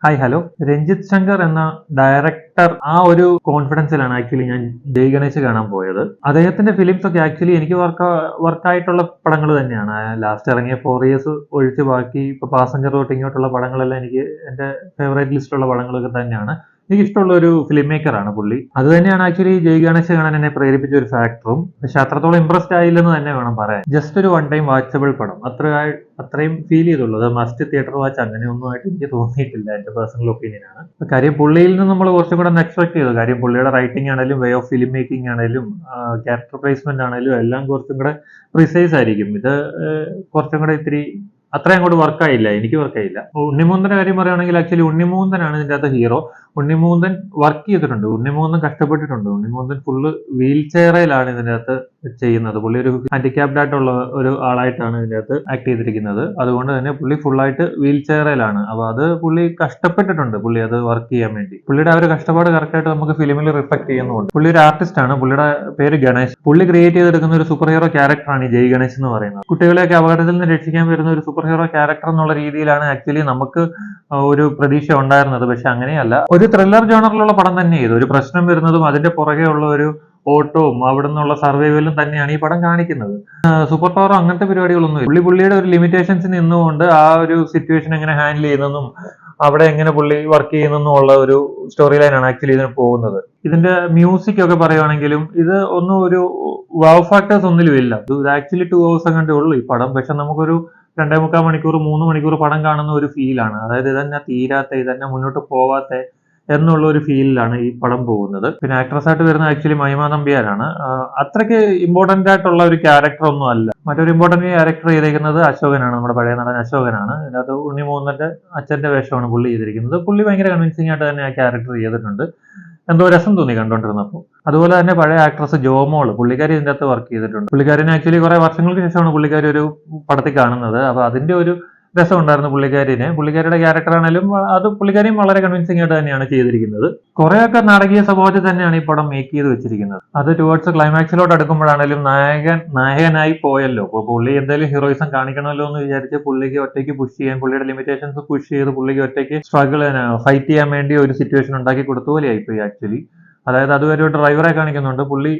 Hi hello. Ranjith Shankar എന്ന director ആ ഒരു കോൺഫിഡൻസിലാണ് ആക്ച്വലി ഞാൻ ജയ് ഗണേശ് കാണാൻ പോയത്. അദ്ദേഹത്തിന്റെ ഫിലിംസ് ഒക്കെ ആക്ച്വലി എനിക്ക് വർക്കായിട്ടുള്ള പടങ്ങൾ തന്നെയാണ്. ലാസ്റ്റ് ഇറങ്ങിയ 4 ഇയേഴ്സ് ഒഴിച്ച് ബാക്കി ഇപ്പൊ പാസഞ്ചർ തൊട്ട് ഇങ്ങോട്ടുള്ള പടങ്ങളെല്ലാം എനിക്ക് എന്റെ ഫേവറേറ്റ് ലിസ്റ്റിലുള്ള പടങ്ങളൊക്കെ തന്നെയാണ്. എനിക്ക് ഇഷ്ടമുള്ള ഒരു ഫിലിം മേക്കറാണ് പുള്ളി. അത് തന്നെയാണ് ആക്ച്വലി ജയ് ഗണേശ് കാണാൻ എന്നെ പ്രേരിപ്പിച്ച ഒരു ഫാക്ടറും. പക്ഷെ അത്രത്തോളം ഇംപ്രസ്ഡ് ആയില്ലെന്ന് തന്നെ വേണം പറയാൻ. ജസ്റ്റ് ഒരു വൺ ടൈം വാച്ചബിൾ പടം അത്രയും ഫീൽ ചെയ്തുള്ളൂ. അത് മസ്റ്റ് തിയേറ്റർ വാച്ച് അങ്ങനെയൊന്നും ആയിട്ട് എനിക്ക് തോന്നിയിട്ടില്ല. എന്റെ പേഴ്സണൽ ഒപ്പീനിയൻ ആണ്. കാര്യം പുള്ളിയിൽ നിന്ന് നമ്മൾ കുറച്ചും കൂടെ എക്സ്പെക്ട് ചെയ്തു. കാര്യം പുള്ളിയുടെ റൈറ്റിംഗ് ആണെങ്കിലും വേ ഓഫ് ഫിലിം മേക്കിംഗ് ആണെങ്കിലും ക്യാരക്ടർ പ്ലേസ്മെന്റ് ആണെങ്കിലും എല്ലാം കുറച്ചും കൂടെ പ്രിസൈസ് ആയിരിക്കും. ഇത് കുറച്ചും കൂടെ ഇത്തിരി അത്രയും അങ്ങോട്ട് വർക്കായില്ല. എനിക്ക് വർക്കായില്ല. ഉണ്ണിമൂന്തന്റെ കാര്യം പറയുകയാണെങ്കിൽ ആക്ച്വലി ഉണ്ണിമൂന്തനാണ് ഇതിന്റെ അകത്ത് ഹീറോ. ഉണ്ണിമൂന്തൻ വർക്ക് ചെയ്തിട്ടുണ്ട്, ഉണ്ണിമൂന്തൻ കഷ്ടപ്പെട്ടിട്ടുണ്ട്. ഉണ്ണിമൂന്തൻ ഫുള്ള് വീൽ ചെയറിലാണ് ഇതിന്റെ അകത്ത് ചെയ്യുന്നത്. പുള്ളി ഒരു ഹാൻഡിക്യാപ്ഡ് ആയിട്ടുള്ള ഒരു ആളായിട്ടാണ് ഇതിന്റെ അകത്ത് ആക്ട് ചെയ്തിരിക്കുന്നത്. അതുകൊണ്ട് തന്നെ പുള്ളി ഫുള്ളായിട്ട് വീൽ ചെയറിലാണ്. അപ്പൊ അത് പുള്ളി കഷ്ടപ്പെട്ടിട്ടുണ്ട്, പുള്ളി അത് വർക്ക് ചെയ്യാൻ വേണ്ടി. പുള്ളിയുടെ ആ ഒരു കഷ്ടപ്പാട് കറക്റ്റായിട്ട് നമുക്ക് ഫിലിമിൽ റിഫ്ലക്ട് ചെയ്യുന്നുണ്ട്. പുള്ളി ഒരു ആർട്ടിസ്റ്റ് ആണ്. പുള്ളിയുടെ പേര് ഗണേശ്. പുള്ളി ക്രിയേറ്റ് ചെയ്തെടുക്കുന്ന ഒരു സൂപ്പർ ഹീറോ ക്യാരക്ടറാണ് ഈ ജയ് ഗണേശ് എന്ന് പറയുന്നത്. കുട്ടികളെയൊക്കെ അപകടത്തിൽ നിന്ന് രക്ഷിക്കാൻ വരുന്ന ഒരു സൂപ്പർ ഹീറോ ക്യാരക്ടർ എന്നുള്ള രീതിയിലാണ് ആക്ച്വലി നമുക്ക് ഒരു പ്രതീക്ഷ ഉണ്ടായിരുന്നത്. പക്ഷെ അങ്ങനെയല്ല. ഒരു ത്രില്ലർ ജോണറിലുള്ള പടം തന്നെ ഇത്. ഒരു പ്രശ്നം വരുന്നതും അതിന്റെ പുറകെ ഉള്ള ഒരു ഓട്ടവും അവിടെ നിന്നുള്ള സർവൈവലും തന്നെയാണ് ഈ പടം കാണിക്കുന്നത്. സൂപ്പർ പവറോ അങ്ങനത്തെ പരിപാടികളൊന്നും പുള്ളിയുടെ ഒരു ലിമിറ്റേഷൻസ് നിന്നുകൊണ്ട് ആ ഒരു സിറ്റുവേഷൻ എങ്ങനെ ഹാൻഡിൽ ചെയ്യുന്നതും അവിടെ എങ്ങനെ പുള്ളി വർക്ക് ചെയ്യുന്നെന്നും ഉള്ള ഒരു സ്റ്റോറി ലൈനാണ് ആക്ച്വലി ഇതിന് പോകുന്നത്. ഇതിന്റെ മ്യൂസിക് ഒക്കെ പറയുവാണെങ്കിലും ഇത് ഒന്നും ഒരു വാവ് ഫാക്ടേഴ്സ് ഒന്നിലും ഇല്ല. ഇത് ആക്ച്വലി 2 hours അങ്ങോട്ടേ ഉള്ളൂ ഈ പടം. പക്ഷെ നമുക്കൊരു 2.25 മണിക്കൂർ 3 മണിക്കൂർ പടം കാണുന്ന ഒരു ഫീലാണ്. അതായത് ഇതന്നെ തീരാത്ത, ഇതന്നെ മുന്നോട്ട് പോവാത്ത എന്നുള്ള ഒരു ഫീലിലാണ് ഈ പടം പോകുന്നത്. പിന്നെ ആക്ട്രസ് ആയിട്ട് വരുന്ന ആക്ച്വലി മഹിമ നമ്പ്യാരാണ്. അത്രയ്ക്ക് ഇമ്പോർട്ടന്റ് ആയിട്ടുള്ള ഒരു ക്യാരക്ടർ ഒന്നും അല്ല. മറ്റൊരു ഇമ്പോർട്ടന്റ് ക്യാരക്ടർ ചെയ്തിരിക്കുന്നത് അശോകനാണ്, നമ്മുടെ പഴയ നടൻ അശോകനാണ്. ഇതിനകത്ത് ഉണ്ണിമൂന്നന്റെ അച്ഛന്റെ വേഷമാണ് പുള്ളി ചെയ്തിരിക്കുന്നത്. പുള്ളി ഭയങ്കര കൺവിൻസിംഗ് ആയിട്ട് തന്നെ ആ ക്യാരക്ടർ ചെയ്തിട്ടുണ്ട്. എന്തോ രസം തോന്നി കണ്ടോണ്ടിരുന്നപ്പോൾ. അതുപോലെ തന്നെ പഴയ ആക്ട്രസ് ജോമോൾ, പുള്ളിക്കാരി ഇതിന്റെ അകത്ത് വർക്ക് ചെയ്തിട്ടുണ്ട്. പുള്ളിക്കാരിനെ ആക്ച്വലി കുറെ വർഷങ്ങൾക്ക് ശേഷമാണ് പുള്ളിക്കാരി ഒരു പടത്തിൽ കാണുന്നത്. അപ്പൊ അതിന്റെ ഒരു രസം ഉണ്ടായിരുന്നു പുള്ളിക്കാരിനെ. പുള്ളിക്കാരിയുടെ ക്യാരക്ടർ ആണെങ്കിലും അത് പുള്ളിക്കാരിയും വളരെ കൺവിൻസിംഗ് ആയിട്ട് തന്നെയാണ് ചെയ്തിരിക്കുന്നത്. കുറെയൊക്കെ നാടകീയ സ്വഭാവത്തിൽ തന്നെയാണ് ഈ പടം മേക്ക് ചെയ്ത് വെച്ചിരിക്കുന്നത്. അത് ടുവേർഡ്സ് ക്ലൈമാക്സിലോട്ട് അടുക്കുമ്പോഴാണെങ്കിലും നായകനായി പോയല്ലോ. അപ്പോൾ പുള്ളി എന്തായാലും ഹീറോയിസം കാണിക്കണമല്ലോ എന്ന് വിചാരിച്ച് പുള്ളിക്ക് ഒറ്റയ്ക്ക് പുഷ് ചെയ്യാൻ, പുള്ളിയുടെ ലിമിറ്റേഷൻസ് പുഷ് ചെയ്ത് പുള്ളിക്ക് ഒറ്റയ്ക്ക് ഫൈറ്റ് ചെയ്യാൻ വേണ്ടി ഒരു സിറ്റുവേഷൻ ഉണ്ടാക്കി കൊടുത്ത പോലെ ആയിപ്പോയി ആക്ച്വലി. അതായത് അതുവരെ ഒരു ഡ്രൈവറെ കാണിക്കുന്നുണ്ട്, പുള്ളി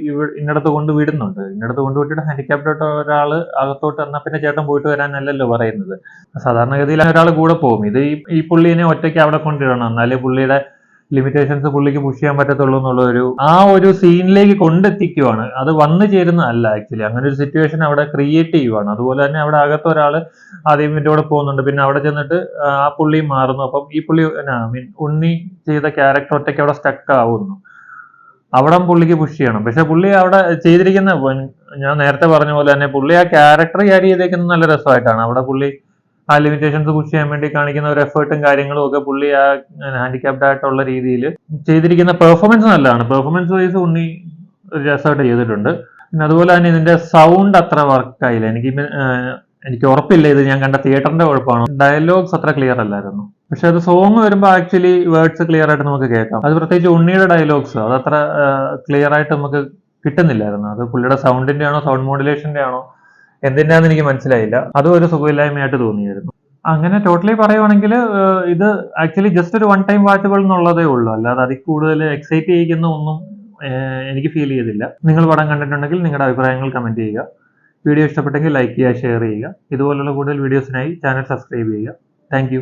ഇന്നടത്ത് കൊണ്ട് വിടുന്നുണ്ട്. ഇന്നടത്ത് കൊണ്ടുവിട്ടിട്ട് ഹാൻഡിക്യാപ്ഡ് ആയിട്ട് ഒരാള് അകത്തോട്ട് എന്നാൽ പിന്നെ ചേട്ടൻ പോയിട്ട് വരാനല്ലല്ലോ പറയുന്നത്. സാധാരണഗതിയിൽ ഒരാൾ കൂടെ പോകും. ഇത് ഈ പുള്ളിനെ ഒറ്റയ്ക്ക് അവിടെ കൊണ്ടിടണം, എന്നാലേ പുള്ളിയുടെ ലിമിറ്റേഷൻസ് പുള്ളിക്ക് പുഷ് ചെയ്യാൻ പറ്റത്തുള്ളൂ എന്നുള്ള ആ ഒരു സീനിലേക്ക് കൊണ്ടെത്തിക്കുവാണ്. അത് വന്നു ചേരുന്നതല്ല ആക്ച്വലി. അങ്ങനെ ഒരു സിറ്റുവേഷൻ അവിടെ ക്രിയേറ്റ് ചെയ്യുവാണ്. അതുപോലെ തന്നെ അവിടെ അകത്ത് ഒരാൾ ആദ്യം ഇവന്റെ കൂടെ പോകുന്നുണ്ട്, പിന്നെ അവിടെ ചെന്നിട്ട് ആ പുള്ളി മാറുന്നു. അപ്പം ഈ പുള്ളി ഉണ്ണി ചെയ്ത ക്യാരക്ടർ ഒറ്റയ്ക്ക് അവിടെ സ്റ്റക്ക് ആവുന്നു. അവിടെ പുള്ളിക്ക് പുഷ് ചെയ്യണം. പക്ഷെ പുള്ളി അവിടെ ചെയ്തിരിക്കുന്ന, ഞാൻ നേരത്തെ പറഞ്ഞ പോലെ തന്നെ പുള്ളി ആ ക്യാരക്ടർ ക്യാരി ചെയ്തേക്കുന്നത് നല്ല രസമായിട്ടാണ്. അവിടെ പുള്ളി ആ ലിമിറ്റേഷൻസ് പുഷ് ചെയ്യാൻ വേണ്ടി കാണിക്കുന്ന ഒരു എഫേർട്ടും കാര്യങ്ങളും ഒക്കെ പുള്ളി ആ ഹാൻഡിക്യാപ്ഡ് ആയിട്ടുള്ള രീതിയിൽ ചെയ്തിരിക്കുന്ന പെർഫോമൻസ് നല്ലതാണ്. പെർഫോമൻസ് വൈസ് ഉണ്ണി ഒരു രസമായിട്ട് ചെയ്തിട്ടുണ്ട്. പിന്നെ അതുപോലെ തന്നെ ഇതിന്റെ സൗണ്ട് അത്ര വർക്കായില്ല. എനിക്ക് ഉറപ്പില്ല ഇത് ഞാൻ കണ്ട തിയേറ്ററിന്റെ കുഴപ്പമാണ്. ഡയലോഗ്സ് അത്ര ക്ലിയർ അല്ലായിരുന്നു. പക്ഷെ അത് സോങ് വരുമ്പോൾ ആക്ച്വലി വേർഡ്സ് ക്ലിയർ ആയിട്ട് നമുക്ക് കേൾക്കാം. അത് പ്രത്യേകിച്ച് ഉണ്ണിയുടെ ഡയലോഗ്സ് അതത്ര ക്ലിയർ ആയിട്ട് നമുക്ക് കിട്ടുന്നില്ലായിരുന്നു. അത് പുള്ളിയുടെ സൗണ്ടിന്റെ ആണോ സൗണ്ട് മോഡുലേഷന്റെ ആണോ എന്തിനാന്ന് എനിക്ക് മനസ്സിലായില്ല. അതും ഒരു സുഖമില്ലായ്മയായിട്ട് തോന്നിയായിരുന്നു. അങ്ങനെ ടോട്ടലി പറയുവാണെങ്കിൽ ഇത് ആക്ച്വലി ജസ്റ്റ് ഒരു വൺ ടൈം വാച്ചബിൾ എന്നുള്ളതേ ഉള്ളൂ. അല്ലാതെ അതിൽ കൂടുതൽ എക്സൈറ്റ് ചെയ്യിക്കുന്ന ഒന്നും എനിക്ക് ഫീൽ ചെയ്തില്ല. നിങ്ങൾ പടം കണ്ടിട്ടുണ്ടെങ്കിൽ നിങ്ങളുടെ അഭിപ്രായങ്ങൾ കമന്റ് ചെയ്യുക. വീഡിയോ ഇഷ്ടപ്പെട്ടെങ്കിൽ ലൈക്ക് ചെയ്യുക, ഷെയർ ചെയ്യുക. ഇതുപോലുള്ള കൂടുതൽ വീഡിയോസിനായി ചാനൽ സബ്സ്ക്രൈബ് ചെയ്യുക. താങ്ക്